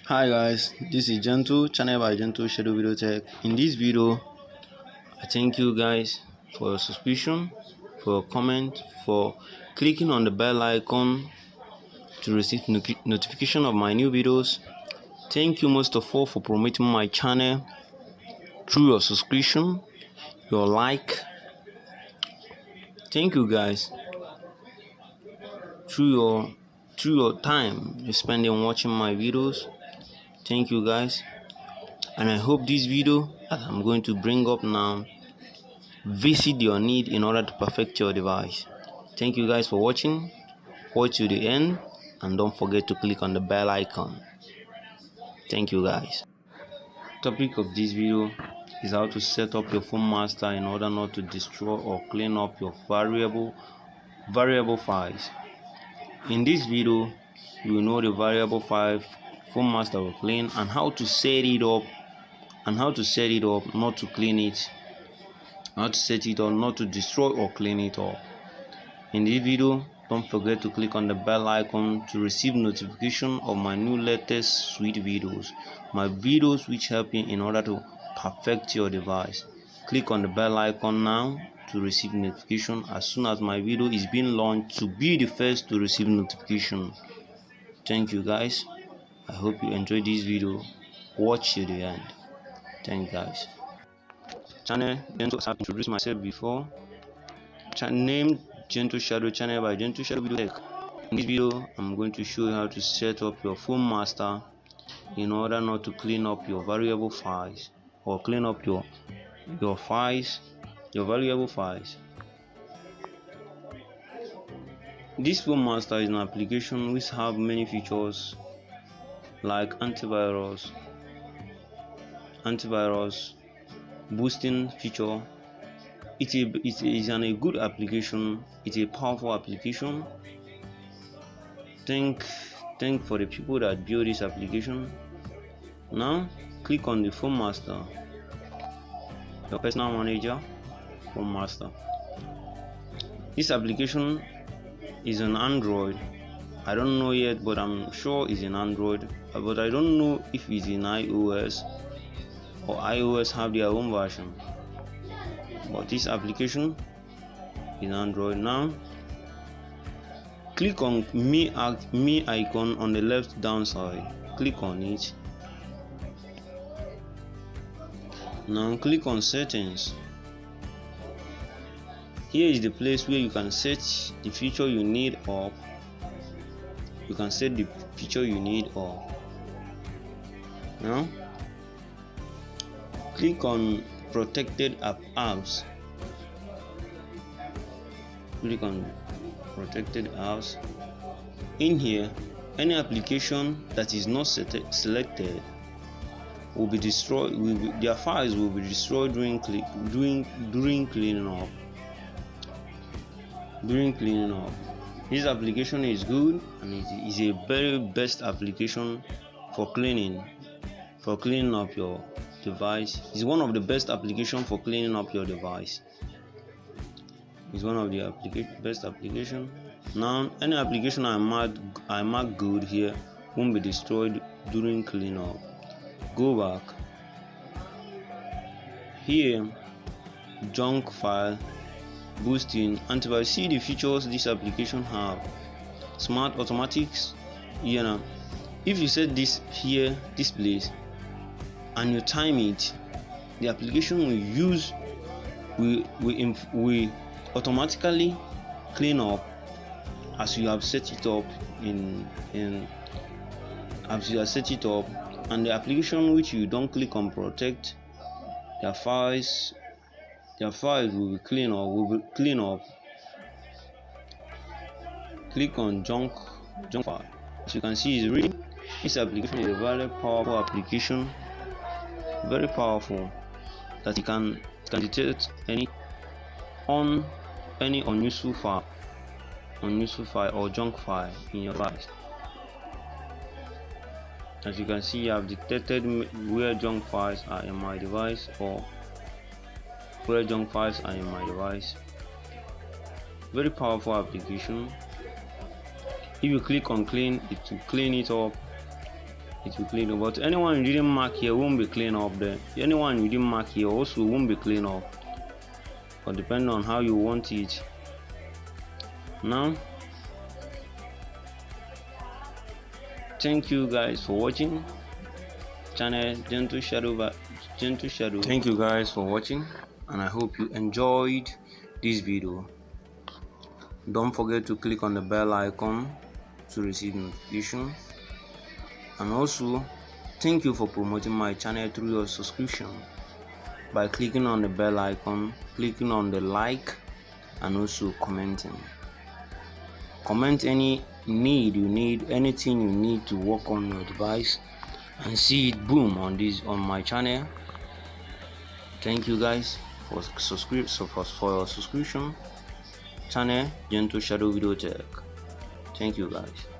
Hi guys, this is Gentle, channel by Gentle Shadow Video Tech. In this video, I thank you guys for your subscription, for your comment, for clicking on the bell icon to receive notification of my new videos. Thank you most of all for promoting my channel through your subscription, your like. Thank you guys through your time you spending watching my videos. Thank you guys, and I hope this video that I'm going to bring up now visit your need in order to perfect your device. Thank you guys for watching. Watch to the end and don't forget to click on the bell icon. Thank you guys. Topic of this video is how to set up your phone master in order not to destroy or clean up your variable files. In this video, you will know the variable file phone master will clean and how to set it up not to clean it, how to set it up not to destroy or clean it up. In this video, don't forget to click on the bell icon to receive notification of my new latest sweet videos, my videos which help you in order to perfect your device. Click on the bell icon now to receive notification as soon as my video is being launched, to be the first to receive notification. Thank you guys. I hope you enjoyed this video. Watch to the end. Thank you guys. Channel Gentle, I've introduced myself before. Name Gentle Shadow, channel by Gentle Shadow Video Tech. In this video, I'm going to show you how to set up your phone master in order not to clean up your variable files or clean up your valuable files. This phone master is an application which have many features like antivirus, boosting feature. It is a good application. It's a powerful application. Thank for the people that build this application. Now click on the phone master, your personal manager, phone master. This application is an Android. I don't know yet, but I'm sure it's in Android, but I don't know if it's in iOS, or iOS have their own version. But this application is Android. Now click on me icon on the left down side. Click on it. Now click on settings. Here is the place where you can set the feature you need up. You can set the feature you need up. Now click on protected apps. Click on protected apps. In here, any application that is not selected will be destroyed. Their files will be destroyed during cleaning up. This application is good and it is a very best application for cleaning up your device. It's one of the best applications for cleaning up your device. It's one of the best application. Now any application I mark good here won't be destroyed during cleanup. Go back here, junk file, boosting, antivirus. See the features this application have. Smart automatics. If you set this here, this place, and you time it, the application will automatically clean up as you have set it up and the application which you don't click on protect, their files will be clean up. Click on junk file. As you can see, it's reading. This application is a very powerful application, very powerful, that it can detect any unuseful file or junk file in your device. As you can see, I have detected where junk files are in my device, or where junk files are in my device. Very powerful application. If you click on clean, it will clean it up it will clean up. But anyone you didn't mark here won't be clean up there. Anyone you didn't mark here also won't be clean up, but depending on how you want it. Now, thank you guys for watching channel Gentle Shadow. Thank you guys for watching, and I hope you enjoyed this video. Don't forget to click on the bell icon to receive notification, and also thank you for promoting my channel through your subscription by clicking on the bell icon, clicking on the like, and also commenting. Comment any need you need, anything you need to work on your device, and see it boom on my channel. Thank you guys for your subscription channel Gentle Shadow Video Tech. Thank you guys.